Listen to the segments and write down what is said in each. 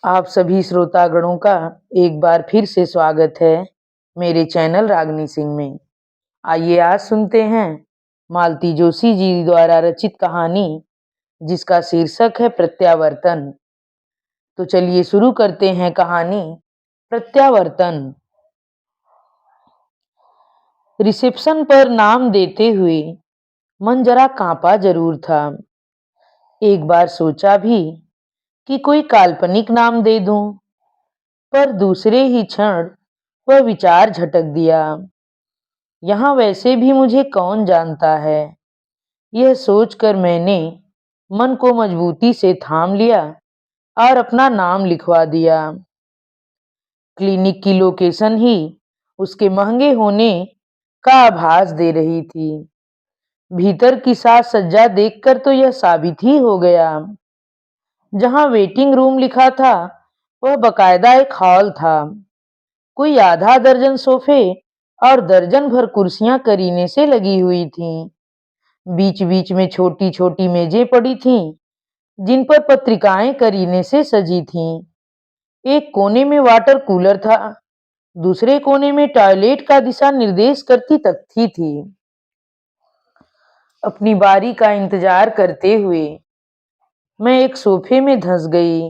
आप सभी श्रोतागणों का एक बार फिर से स्वागत है मेरे चैनल रागनी सिंह में। आइए आज सुनते हैं मालती जोशी जी द्वारा रचित कहानी जिसका शीर्षक है प्रत्यावर्तन। तो चलिए शुरू करते हैं कहानी प्रत्यावर्तन। रिसेप्शन पर नाम देते हुए मन जरा कांपा जरूर था। एक बार सोचा भी कि कोई काल्पनिक नाम दे दूं, पर दूसरे ही क्षण वह विचार झटक दिया। यहाँ वैसे भी मुझे कौन जानता है। यह सोचकर मैंने मन को मजबूती से थाम लिया और अपना नाम लिखवा दिया। क्लिनिक की लोकेशन ही उसके महंगे होने का आभास दे रही थी। भीतर की साज सज्जा देखकर तो यह साबित ही हो गया। जहाँ वेटिंग रूम लिखा था वह बकायदा एक हॉल था। कोई आधा दर्जन सोफे और दर्जन भर कुर्सियां करीने से लगी हुई थीं। बीच बीच में छोटी छोटी मेजें पड़ी थीं, जिन पर पत्रिकाएं करीने से सजी थीं। एक कोने में वाटर कूलर था, दूसरे कोने में टॉयलेट का दिशा निर्देश करती तख्ती थी। अपनी बारी का इंतजार करते हुए मैं एक सोफे में धंस गई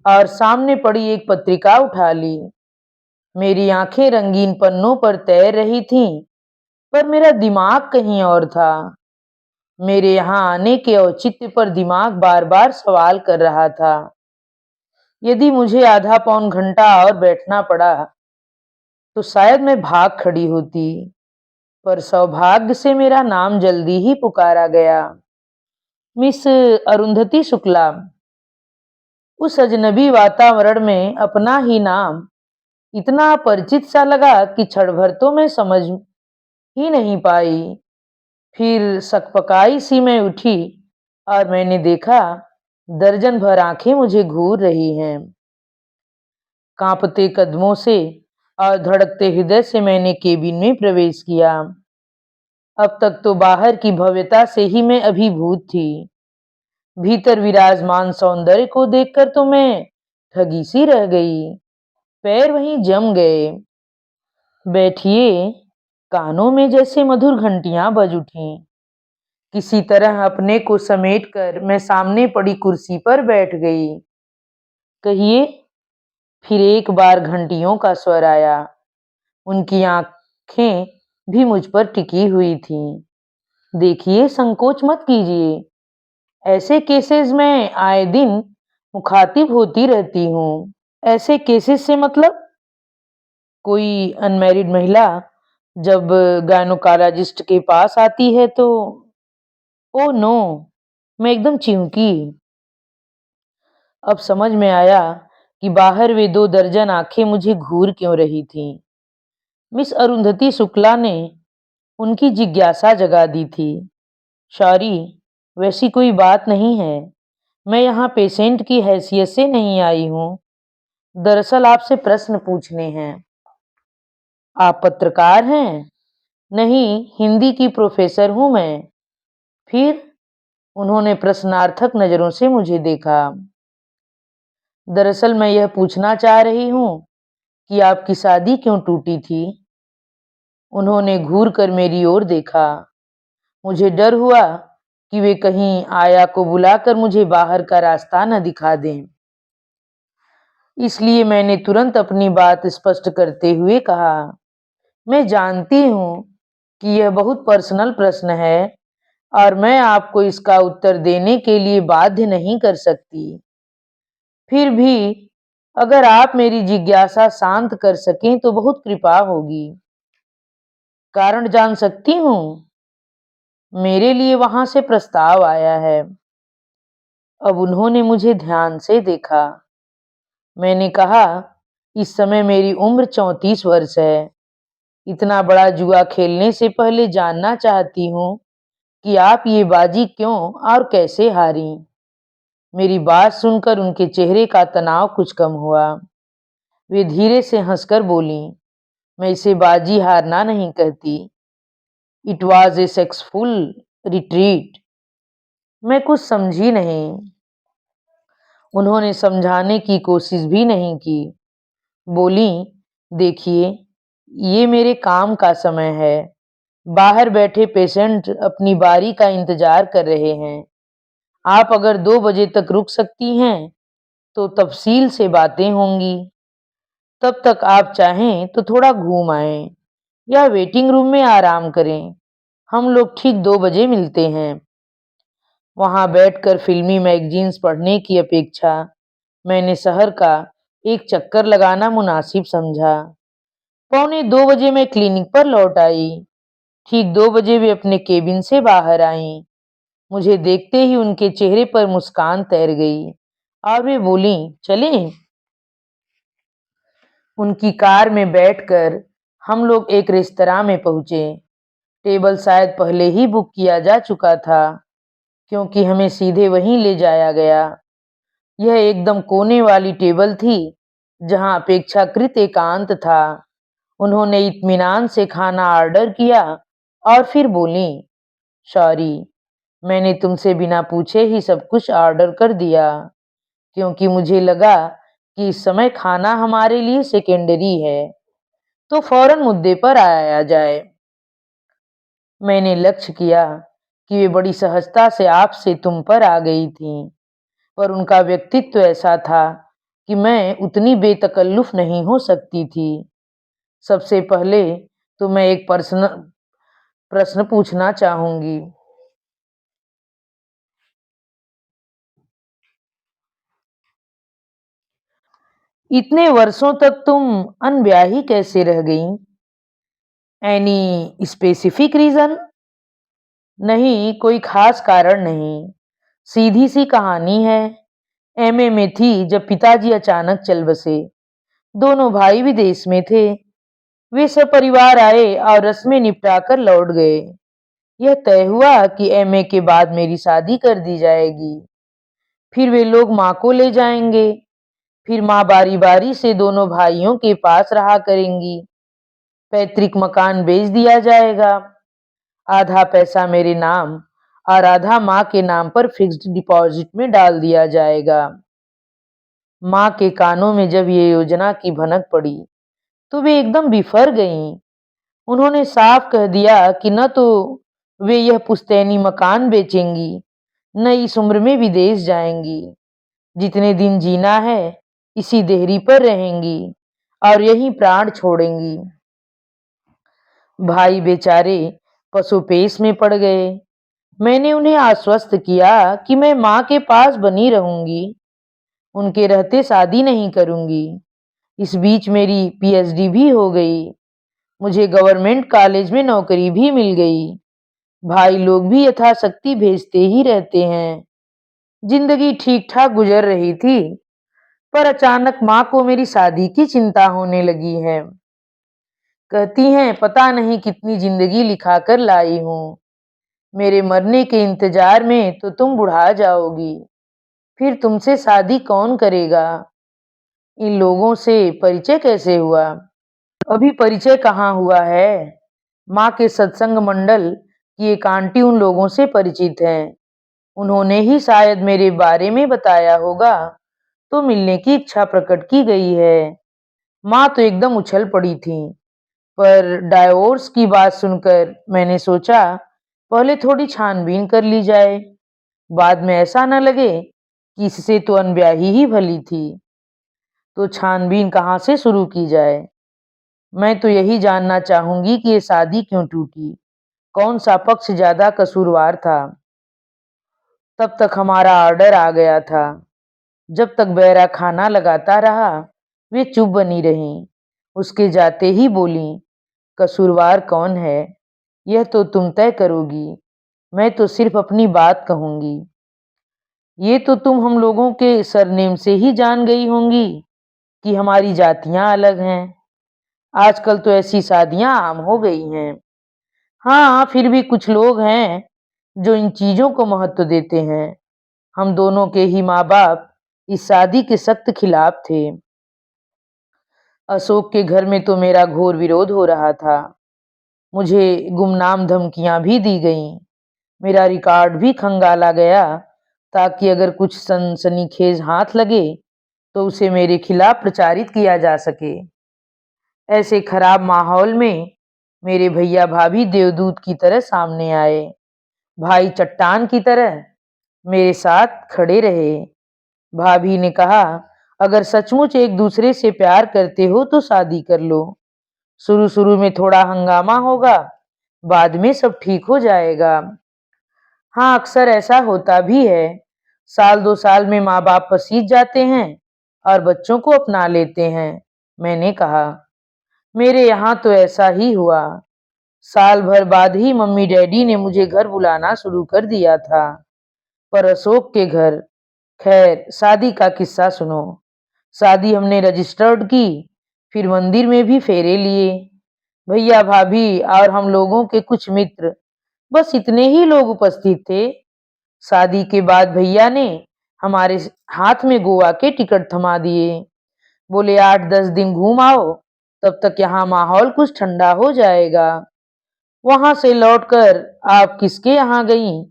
और सामने पड़ी एक पत्रिका उठा ली। मेरी आंखें रंगीन पन्नों पर तैर रही थीं, पर मेरा दिमाग कहीं और था। मेरे यहाँ आने के औचित्य पर दिमाग बार बार सवाल कर रहा था। यदि मुझे आधा पौन घंटा और बैठना पड़ा तो शायद मैं भाग खड़ी होती, पर सौभाग्य से मेरा नाम जल्दी ही पुकारा गया। मिस अरुंधति शुक्ला। उस अजनबी वातावरण में अपना ही नाम इतना परिचित सा लगा कि क्षण भर तो मैं समझ ही नहीं पाई। फिर सकपकाई सी मैं उठी और मैंने देखा दर्जन भर आंखें मुझे घूर रही हैं। कांपते कदमों से और धड़कते हृदय से मैंने केबिन में प्रवेश किया। अब तक तो बाहर की भव्यता से ही मैं अभिभूत थी। भीतर विराजमान सौंदर्य को देखकर तो मैं ठगी सी रह गई। पैर वहीं जम गए। बैठिए। कानों में जैसे मधुर घंटियां बज उठी। किसी तरह अपने को समेटकर मैं सामने पड़ी कुर्सी पर बैठ गई। कहिए। फिर एक बार घंटियों का स्वर आया। उनकी आंखें भी मुझ पर टिकी हुई थीं। देखिए, संकोच मत कीजिए। ऐसे केसेस में आए दिन मुखातिब होती रहती हूँ। ऐसे केसेस से मतलब? कोई अनमैरिड महिला जब गायनोकोलॉजिस्ट के पास आती है तो ओ नो, मैं एकदम चिंकी। अब समझ में आया कि बाहर वे 2 दर्जन आंखें मुझे घूर क्यों रही थीं। मिस अरुंधति शुक्ला ने उनकी जिज्ञासा जगा दी थी। सॉरी, वैसी कोई बात नहीं है। मैं यहाँ पेशेंट की हैसियत से नहीं आई हूँ। दरअसल आपसे प्रश्न पूछने हैं। आप पत्रकार हैं? नहीं, हिंदी की प्रोफेसर हूँ मैं। फिर? उन्होंने प्रश्नार्थक नजरों से मुझे देखा। दरअसल मैं यह पूछना चाह रही हूँ कि आपकी शादी क्यों टूटी थी। उन्होंने घूर कर मेरी ओर देखा। मुझे डर हुआ कि वे कहीं आया को बुलाकर मुझे बाहर का रास्ता न दिखा दें। इसलिए मैंने तुरंत अपनी बात स्पष्ट करते हुए कहा, मैं जानती हूँ कि यह बहुत पर्सनल प्रश्न है और मैं आपको इसका उत्तर देने के लिए बाध्य नहीं कर सकती। फिर भी अगर आप मेरी जिज्ञासा शांत कर सकें तो बहुत कृपा होगी। कारण जान सकती हूँ? मेरे लिए वहां से प्रस्ताव आया है। अब उन्होंने मुझे ध्यान से देखा। मैंने कहा, इस समय मेरी उम्र 34 वर्ष है। इतना बड़ा जुआ खेलने से पहले जानना चाहती हूँ कि आप ये बाजी क्यों और कैसे हारी। मेरी बात सुनकर उनके चेहरे का तनाव कुछ कम हुआ। वे धीरे से हंसकर बोली, मैं इसे बाजी हारना नहीं कहती। It was a successful retreat. मैं कुछ समझी नहीं। उन्होंने समझाने की कोशिश भी नहीं की। बोली, देखिए, ये मेरे काम का समय है। बाहर बैठे पेशेंट अपनी बारी का इंतजार कर रहे हैं। आप अगर 2 बजे तक रुक सकती हैं, तो तफसील से बातें होंगी। तब तक आप चाहें तो थोड़ा घूम आएं या वेटिंग रूम में आराम करें। हम लोग ठीक 2 बजे मिलते हैं। वहां बैठकर फिल्मी मैगजीन्स पढ़ने की अपेक्षा मैंने शहर का एक चक्कर लगाना मुनासिब समझा। पौने 2 बजे मैं क्लिनिक पर लौट आई। ठीक 2 बजे वे अपने केबिन से बाहर आईं। मुझे देखते ही उनके चेहरे पर मुस्कान तैर गई और वे बोली, चलें? उनकी कार में बैठकर हम लोग एक रेस्तरां में पहुंचे। टेबल शायद पहले ही बुक किया जा चुका था, क्योंकि हमें सीधे वहीं ले जाया गया। यह एकदम कोने वाली टेबल थी, जहां अपेक्षाकृत एकांत था। उन्होंने इत्मीनान से खाना ऑर्डर किया और फिर बोली, सॉरी, मैंने तुमसे बिना पूछे ही सब कुछ ऑर्डर कर दिया, क्योंकि मुझे लगा कि इस समय खाना हमारे लिए सेकेंडरी है, तो फौरन मुद्दे पर आया जाए। मैंने लक्ष्य किया कि वे बड़ी सहजता से आपसे तुम पर आ गई थीं, पर उनका व्यक्तित्व ऐसा था कि मैं उतनी बेतकल्लुफ नहीं हो सकती थी। सबसे पहले तो मैं एक प्रश्न पूछना चाहूंगी। इतने वर्षों तक तुम अनब्याही कैसे रह गईं? Any specific reason? नहीं, कोई खास कारण नहीं। सीधी सी कहानी है। एमए में थी जब पिताजी अचानक चल बसे। दोनों भाई विदेश में थे। वे सब परिवार आए और रस्में निपटाकर लौट गए। यह तय हुआ कि एमए के बाद मेरी शादी कर दी जाएगी। फिर वे लोग माँ को ले जाएंगे। फिर माँ बारी बारी से दोनों भाइयों के पास रहा करेंगी। पैतृक मकान बेच दिया जाएगा। आधा पैसा मेरे नाम और आधा माँ के नाम पर फिक्स्ड डिपॉजिट में डाल दिया जाएगा। माँ के कानों में जब ये योजना की भनक पड़ी, तो वे एकदम बिफर गईं। उन्होंने साफ कह दिया कि न तो वे यह पुश्तैनी मकान बेचेंगी, न इस उम्र में विदेश जाएंगी। जितने दिन जीना है, इसी देहरी पर रहेंगी और यहीं प्राण छोड़ेंगी। भाई बेचारे पसोपेश में पड़ गए। मैंने उन्हें आश्वस्त किया कि मैं माँ के पास बनी रहूंगी, उनके रहते शादी नहीं करूंगी। इस बीच मेरी पीएचडी भी हो गई। मुझे गवर्नमेंट कॉलेज में नौकरी भी मिल गई। भाई लोग भी यथाशक्ति भेजते ही रहते हैं। जिंदगी ठीक ठाक गुजर रही थी, पर अचानक माँ को मेरी शादी की चिंता होने लगी है। कहती हैं, पता नहीं कितनी जिंदगी लिखा कर लाई हूँ। मेरे मरने के इंतजार में तो तुम बुढ़ा जाओगी। फिर तुमसे शादी कौन करेगा? इन लोगों से परिचय कैसे हुआ? अभी परिचय कहाँ हुआ है। माँ के सत्संग मंडल की एक आंटी उन लोगों से परिचित हैं। उन्होंने ही शायद मेरे बारे में बताया होगा, तो मिलने की इच्छा प्रकट की गई है। माँ तो एकदम उछल पड़ी थी, पर डायोर्स की बात सुनकर मैंने सोचा पहले थोड़ी छानबीन कर ली जाए, बाद में ऐसा न लगे कि इससे तो अनब्याही ही भली थी। तो छानबीन कहाँ से शुरू की जाए? मैं तो यही जानना चाहूंगी कि ये शादी क्यों टूटी, कौन सा पक्ष ज्यादा कसूरवार था। तब तक हमारा ऑर्डर आ गया था। जब तक बैरा खाना लगाता रहा, वे चुप बनी रहीं। उसके जाते ही बोली, कसूरवार कौन है, यह तो तुम तय करोगी। मैं तो सिर्फ अपनी बात कहूंगी। ये तो तुम हम लोगों के सरनेम से ही जान गई होंगी कि हमारी जातियां अलग हैं। आजकल तो ऐसी शादियां आम हो गई हैं। हाँ, फिर भी कुछ लोग हैं जो इन चीजों को महत्व देते हैं। हम दोनों के ही माँ बाप इस शादी के सख्त खिलाफ थे। अशोक के घर में तो मेरा घोर विरोध हो रहा था। मुझे गुमनाम धमकियां भी दी गईं। मेरा रिकॉर्ड भी खंगाला गया ताकि अगर कुछ सनसनीखेज हाथ लगे तो उसे मेरे खिलाफ प्रचारित किया जा सके। ऐसे खराब माहौल में मेरे भैया भाभी देवदूत की तरह सामने आए। भाई चट्टान की तरह मेरे साथ खड़े रहे। भाभी ने कहा, अगर सचमुच एक दूसरे से प्यार करते हो तो शादी कर लो। शुरू शुरू में थोड़ा हंगामा होगा, बाद में सब ठीक हो जाएगा। हाँ, अक्सर ऐसा होता भी है। साल 2 साल में माँ बाप पसीज जाते हैं और बच्चों को अपना लेते हैं। मैंने कहा, मेरे यहाँ तो ऐसा ही हुआ। साल भर बाद ही मम्मी डैडी ने मुझे घर बुलाना शुरू कर दिया था। पर अशोक के घर, खैर शादी का किस्सा सुनो। शादी हमने रजिस्टर्ड की, फिर मंदिर में भी फेरे लिए। भैया भाभी और हम लोगों के कुछ मित्र, बस इतने ही लोग उपस्थित थे। शादी के बाद भैया ने हमारे हाथ में गोवा के टिकट थमा दिए। बोले 8-10 दिन घूम आओ, तब तक यहाँ माहौल कुछ ठंडा हो जाएगा। वहां से लौटकर आप किसके यहाँ गईं?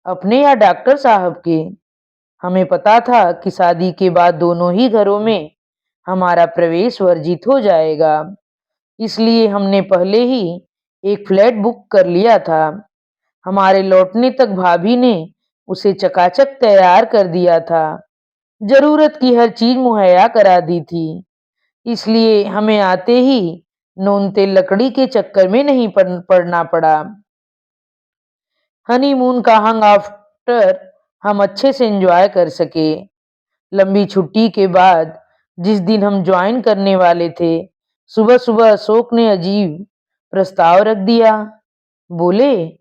अपने या डॉक्टर साहब के? हमें पता था कि शादी के बाद दोनों ही घरों में हमारा प्रवेश वर्जित हो जाएगा, इसलिए हमने पहले ही एक फ्लैट बुक कर लिया था। हमारे लौटने तक भाभी ने उसे चकाचक तैयार कर दिया था। जरूरत की हर चीज मुहैया करा दी थी, इसलिए हमें आते ही नून तेल लकड़ी के चक्कर में नहीं पड़ना पड़ा। हनीमून का हंग आफ्टर हम अच्छे से एंजॉय कर सके। लंबी छुट्टी के बाद जिस दिन हम ज्वाइन करने वाले थे, सुबह सुबह अशोक ने अजीब प्रस्ताव रख दिया। बोले,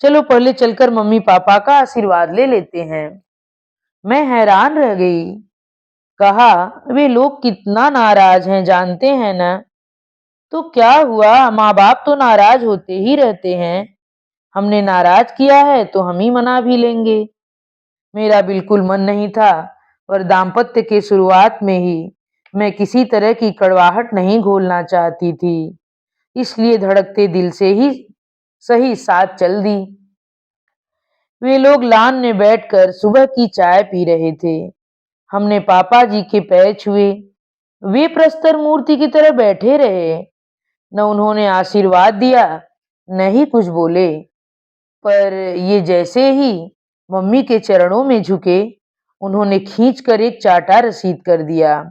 चलो पहले चलकर मम्मी पापा का आशीर्वाद ले लेते हैं। मैं हैरान रह गई। कहा, वे लोग कितना नाराज हैं जानते हैं ना? तो क्या हुआ, माँ बाप तो नाराज होते ही रहते हैं। हमने नाराज किया है तो हम ही मना भी लेंगे। मेरा बिल्कुल मन नहीं था, और दाम्पत्य के शुरुआत में ही मैं किसी तरह की कड़वाहट नहीं घोलना चाहती थी, इसलिए धड़कते दिल से ही सही साथ चल दी। वे लोग लॉन में बैठकर सुबह की चाय पी रहे थे। हमने पापा जी के पैर छुए। वे प्रस्तर मूर्ति की तरह बैठे रहे। न उन्होंने आशीर्वाद दिया, न ही कुछ बोले। पर ये जैसे ही मम्मी के चरणों में झुके, उन्होंने खींचकर एक चाटा रसीद कर दिया।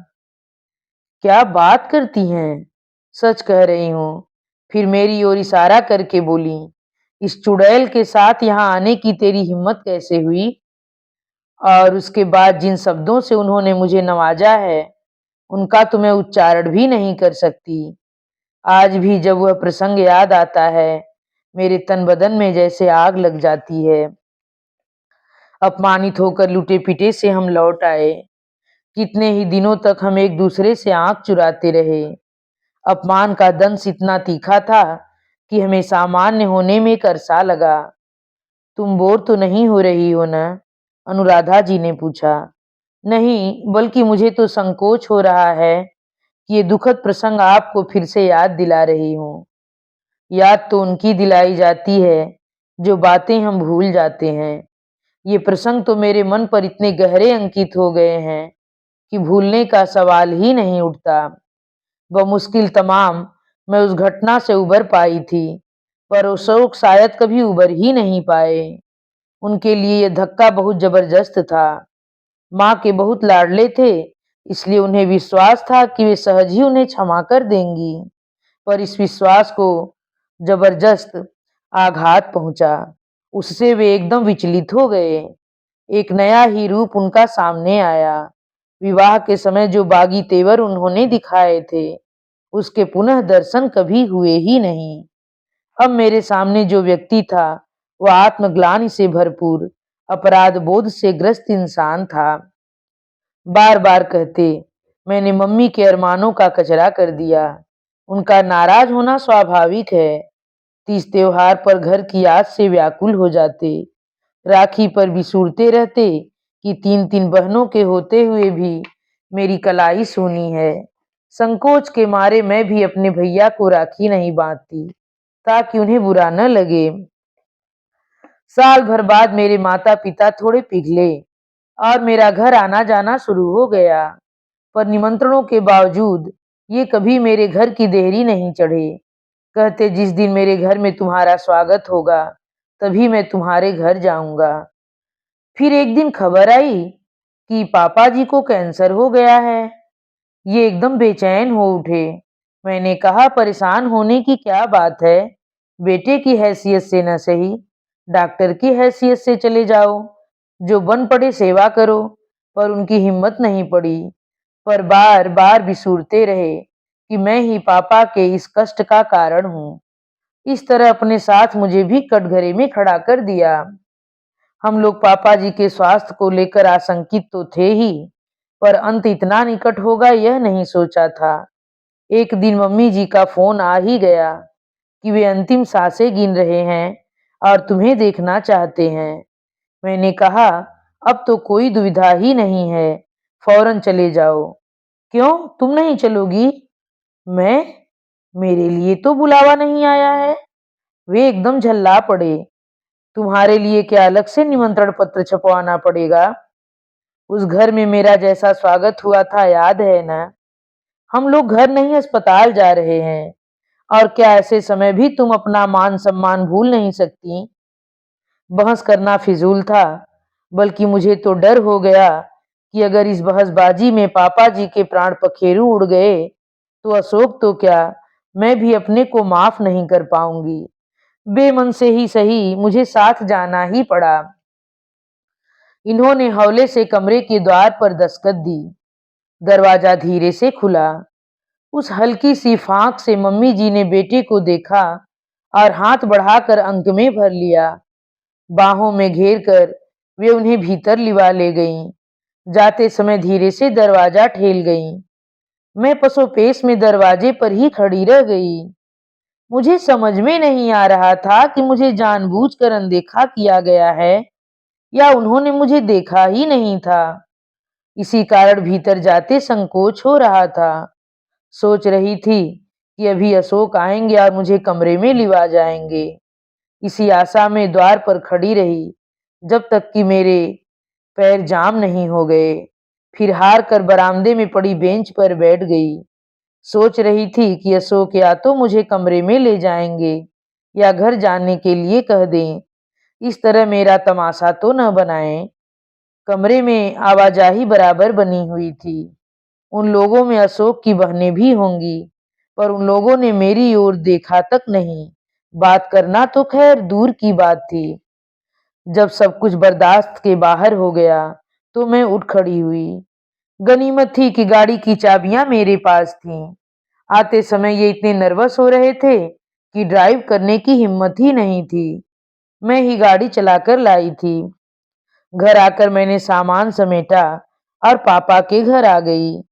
क्या बात करती हैं, सच कह रही हूँ। फिर मेरी ओर इशारा करके बोली, इस चुड़ैल के साथ यहाँ आने की तेरी हिम्मत कैसे हुई? और उसके बाद जिन शब्दों से उन्होंने मुझे नवाजा है, उनका तो मैं उच्चारण भी नहीं कर सकती। आज भी जब वह प्रसंग याद आता है, मेरे तन बदन में जैसे आग लग जाती है। अपमानित होकर लुटे पिटे से हम लौट आए। कितने ही दिनों तक हम एक दूसरे से आंख चुराते रहे। अपमान का दंश इतना तीखा था कि हमें सामान्य होने में एक अरसा लगा। तुम बोर तो नहीं हो रही हो ना? अनुराधा जी ने पूछा। नहीं, बल्कि मुझे तो संकोच हो रहा है कि ये दुखद प्रसंग आपको फिर से याद दिला रही हूँ। याद तो उनकी दिलाई जाती है जो बातें हम भूल जाते हैं। ये प्रसंग तो मेरे मन पर इतने गहरे अंकित हो गए हैं कि भूलने का सवाल ही नहीं उठता। बमुश्किल तमाम मैं उस घटना से उबर पाई थी, पर अशोक शायद कभी उबर ही नहीं पाए। उनके लिए यह धक्का बहुत जबरदस्त था। माँ के बहुत लाडले थे, इसलिए उन्हें विश्वास था कि वे सहज ही उन्हें क्षमा कर देंगी। पर इस विश्वास को जबरदस्त आघात पहुंचा। उससे वे एकदम विचलित हो गए। एक नया ही रूप उनका सामने आया। विवाह के समय जो बागी तेवर उन्होंने दिखाए थे, उसके पुनः दर्शन कभी हुए ही नहीं। अब मेरे सामने जो व्यक्ति था, वह आत्मग्लानि से भरपूर, अपराध बोध से ग्रस्त इंसान था। बार बार कहते, मैंने मम्मी के अरमानों का कचरा कर दिया। उनका नाराज होना स्वाभाविक है। तीज त्योहार पर घर की याद से व्याकुल हो जाते। राखी पर भी सूरते रहते कि 3-3 बहनों के होते हुए भी मेरी कलाई सूनी है। संकोच के मारे मैं भी अपने भैया को राखी नहीं बांधती, ताकि उन्हें बुरा न लगे। साल भर बाद मेरे माता-पिता थोड़े पिघले और मेरा घर आना-जाना शुरू हो गया। पर निमंत्रणों के बावजूद ये कभी मेरे घर की देहरी नहीं चढ़े। कहते जिस दिन मेरे घर में तुम्हारा स्वागत होगा, तभी मैं तुम्हारे घर जाऊंगा। फिर एक दिन खबर आई कि पापा जी को कैंसर हो गया है। ये एकदम बेचैन हो उठे। मैंने कहा परेशान होने की क्या बात है, बेटे की हैसियत से न सही, डॉक्टर की हैसियत से चले जाओ, जो बन पड़े सेवा करो। पर उनकी हिम्मत नहीं पड़ी, पर बार बार बिसूरते रहे कि मैं ही पापा के इस कष्ट का कारण हूँ। इस तरह अपने साथ मुझे भी कटघरे में खड़ा कर दिया। हम लोग पापा जी के स्वास्थ्य को लेकर आशंकित तो थे ही, पर अंत इतना निकट होगा यह नहीं सोचा था। एक दिन मम्मी जी का फोन आ ही गया कि वे अंतिम सांसें गिन रहे हैं और तुम्हें देखना चाहते हैं। मैंने कहा अब तो कोई दुविधा ही नहीं है, फौरन चले जाओ। क्यों, तुम नहीं चलोगी? मैं? मेरे लिए तो बुलावा नहीं आया है। वे एकदम झल्ला पड़े। तुम्हारे लिए क्या अलग से निमंत्रण पत्र छपवाना पड़ेगा? उस घर में मेरा जैसा स्वागत हुआ था याद है ना? हम लोग घर नहीं अस्पताल जा रहे हैं। और क्या ऐसे समय भी तुम अपना मान सम्मान भूल नहीं सकती? बहस करना फिजूल था, बल्कि मुझे तो डर हो गया कि अगर इस बहसबाजी में पापा जी के प्राण पखेरु उड़ गए तो अशोक तो क्या, मैं भी अपने को माफ नहीं कर पाऊंगी। बेमन से ही सही मुझे साथ जाना ही पड़ा। इन्होंने हौले से कमरे के द्वार पर दस्तक दी। दरवाजा धीरे से खुला। उस हल्की सी फांक से मम्मी जी ने बेटे को देखा और हाथ बढ़ाकर अंक में भर लिया। बाहों में घेर कर वे उन्हें भीतर लिवा ले गईं। जाते समय धीरे से दरवाजा ठेल गईं। मैं पसोपेश में दरवाजे पर ही खड़ी रह गई। मुझे समझ में नहीं आ रहा था कि मुझे जानबूझकर अनदेखा किया गया है या उन्होंने मुझे देखा ही नहीं था। इसी कारण भीतर जाते संकोच हो रहा था। सोच रही थी कि अभी अशोक आएंगे और मुझे कमरे में लिवा जाएंगे। इसी आशा में द्वार पर खड़ी रही जब तक कि मेरे पैर जाम नहीं हो गए। फिर हार कर बरामदे में पड़ी बेंच पर बैठ गई। सोच रही थी कि अशोक या तो मुझे कमरे में ले जाएंगे या घर जाने के लिए कह दें। इस तरह मेरा तमाशा तो न बनाएं। कमरे में आवाजाही बराबर बनी हुई थी। उन लोगों में अशोक की बहनें भी होंगी, पर उन लोगों ने मेरी ओर देखा तक नहीं। बात करना तो खैर दूर की बात थी। जब सब कुछ बर्दाश्त के बाहर हो गया तो मैं उठ खड़ी हुई। गनीमत थी कि गाड़ी की चाबियां मेरे पास थीं। आते समय ये इतने नर्वस हो रहे थे कि ड्राइव करने की हिम्मत ही नहीं थी। मैं ही गाड़ी चलाकर लाई थी। घर आकर मैंने सामान समेटा और पापा के घर आ गई।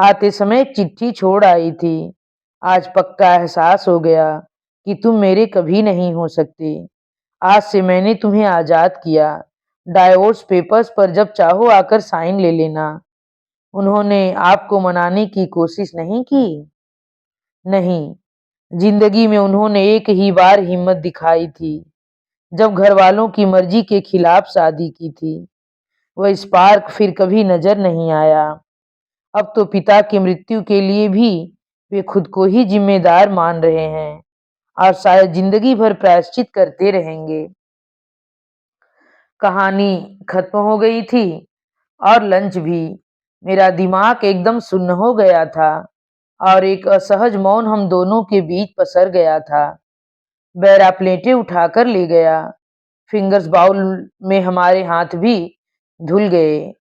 आते समय एक चिट्ठी छोड़ आई थी। आज पक्का एहसास हो गया कि तुम मेरे कभी नहीं हो सकते। आज से मैंने तुम्हें आजाद किया। डाइवोर्स पेपर्स पर जब चाहो आकर साइन ले लेना। उन्होंने आपको मनाने की कोशिश नहीं की? नहीं, जिंदगी में उन्होंने एक ही बार हिम्मत दिखाई थी, जब घर वालों की मर्जी के खिलाफ शादी की थी। वह स्पार्क फिर कभी नजर नहीं आया। अब तो पिता की मृत्यु के लिए भी वे खुद को ही जिम्मेदार मान रहे हैं और शायद जिंदगी भर प्रायश्चित करते रहेंगे। कहानी खत्म हो गई थी और लंच भी। मेरा दिमाग एकदम सुन्न हो गया था और एक असहज मौन हम दोनों के बीच पसर गया था। बैरा प्लेटें उठाकर ले गया। फिंगर्स बाउल में हमारे हाथ भी धुल गए।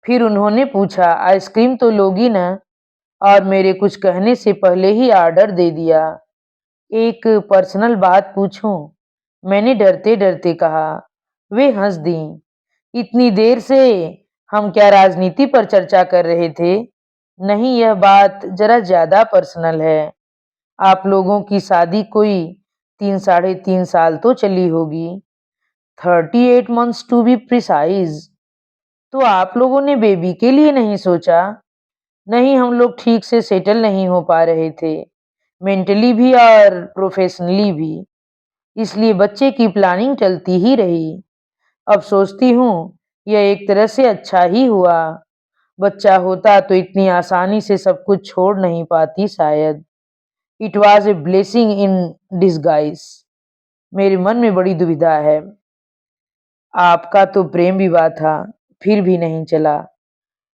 फिर उन्होंने पूछा आइसक्रीम तो लोगी ना? और मेरे कुछ कहने से पहले ही ऑर्डर दे दिया। एक पर्सनल बात पूछूं? मैंने डरते डरते कहा। वे हंस दी। इतनी देर से हम क्या राजनीति पर चर्चा कर रहे थे? नहीं, यह बात जरा ज्यादा पर्सनल है। आप लोगों की शादी कोई 3 साढ़े 3 साल तो चली होगी। 38 months टू बी प्रिसाइज। तो आप लोगों ने बेबी के लिए नहीं सोचा? नहीं, हम लोग ठीक से सेटल नहीं हो पा रहे थे, मेंटली भी और प्रोफेशनली भी। इसलिए बच्चे की प्लानिंग चलती ही रही। अब सोचती हूँ यह एक तरह से अच्छा ही हुआ। बच्चा होता तो इतनी आसानी से सब कुछ छोड़ नहीं पाती शायद। It was a blessing in disguise. मेरे मन में बड़ी दुविधा है। आपका तो प्रेम विवाह था, फिर भी नहीं चला।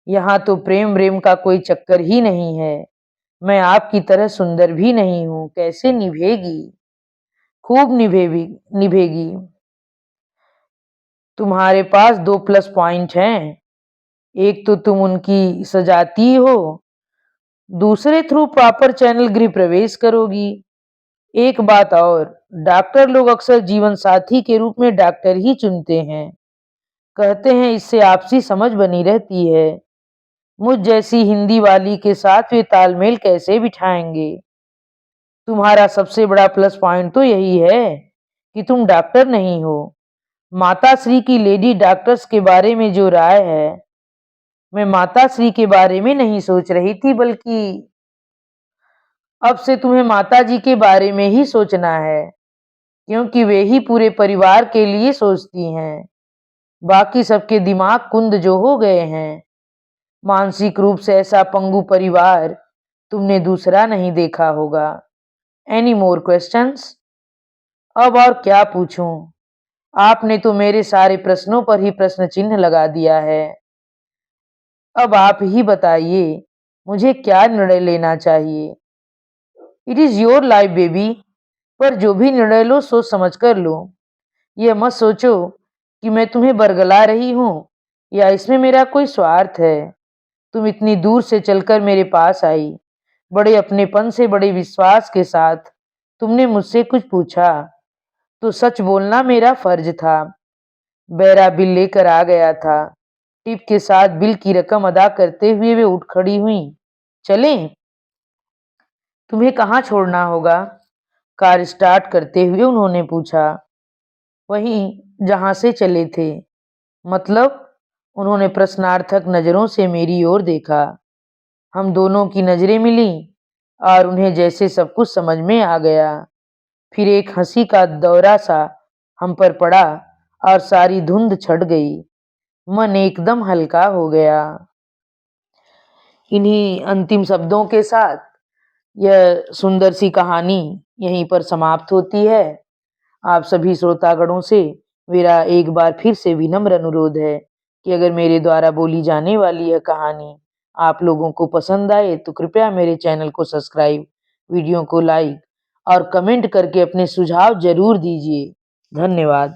यहाँ तो प्रेम व्रेम का कोई चक्कर ही नहीं है। मैं आपकी तरह सुंदर भी नहीं हूँ, कैसे निभेगी? खूब निभेगी निभेगी। तुम्हारे पास 2 प्लस पॉइंट हैं। एक तो तुम उनकी सजाती हो, दूसरे थ्रू प्रॉपर चैनल गृह प्रवेश करोगी। एक बात और, डॉक्टर लोग अक्सर जीवन साथी के रूप में डॉक्टर ही चुनते हैं। कहते हैं इससे आपसी समझ बनी रहती है। मुझ जैसी हिंदी वाली के साथ वे तालमेल कैसे बिठाएंगे? तुम्हारा सबसे बड़ा प्लस पॉइंट तो यही है कि तुम डॉक्टर नहीं हो। माता श्री की लेडी डॉक्टर्स के बारे में जो राय है, मैं माता श्री के बारे में नहीं सोच रही थी, बल्कि अब से तुम्हें माता जी के बारे में ही सोचना है, क्योंकि वे ही पूरे परिवार के लिए सोचती हैं। बाकी सबके दिमाग कुंद जो हो गए हैं। मानसिक रूप से ऐसा पंगु परिवार तुमने दूसरा नहीं देखा होगा। Any more questions? अब और क्या पूछूं? आपने तो मेरे सारे प्रश्नों पर ही प्रश्न चिन्ह लगा दिया है। अब आप ही बताइए, मुझे क्या निर्णय लेना चाहिए? It is your life baby, पर जो भी निर्णय लो सोच समझ कर लो। यह मत सोचो कि मैं तुम्हें बरगला रही हूँ या इसमें मेरा कोई स्वार्थ है। तुम इतनी दूर से चलकर मेरे पास आई, बड़े अपनेपन से, बड़े विश्वास के साथ तुमने मुझसे कुछ पूछा, तो सच बोलना मेरा फर्ज था। बेरा बिल लेकर आ गया था। टिप के साथ बिल की रकम अदा करते हुए वे उठ खड़ी हुई। चलें? तुम्हें कहाँ छोड़ना होगा? कार स्टार्ट करते हुए उन्होंने पूछा। वहीं जहां से चले थे। मतलब? उन्होंने प्रश्नार्थक नजरों से मेरी ओर देखा। हम दोनों की नजरें मिली और उन्हें जैसे सब कुछ समझ में आ गया। फिर एक हंसी का दौरा सा हम पर पड़ा और सारी धुंध छट गई। मन एकदम हल्का हो गया। इन्हीं अंतिम शब्दों के साथ यह सुंदर सी कहानी यहीं पर समाप्त होती है। आप सभी श्रोतागणों से मेरा एक बार फिर से विनम्र अनुरोध है कि अगर मेरे द्वारा बोली जाने वाली यह कहानी आप लोगों को पसंद आए तो कृपया मेरे चैनल को सब्सक्राइब, वीडियो को लाइक और कमेंट करके अपने सुझाव जरूर दीजिए। धन्यवाद।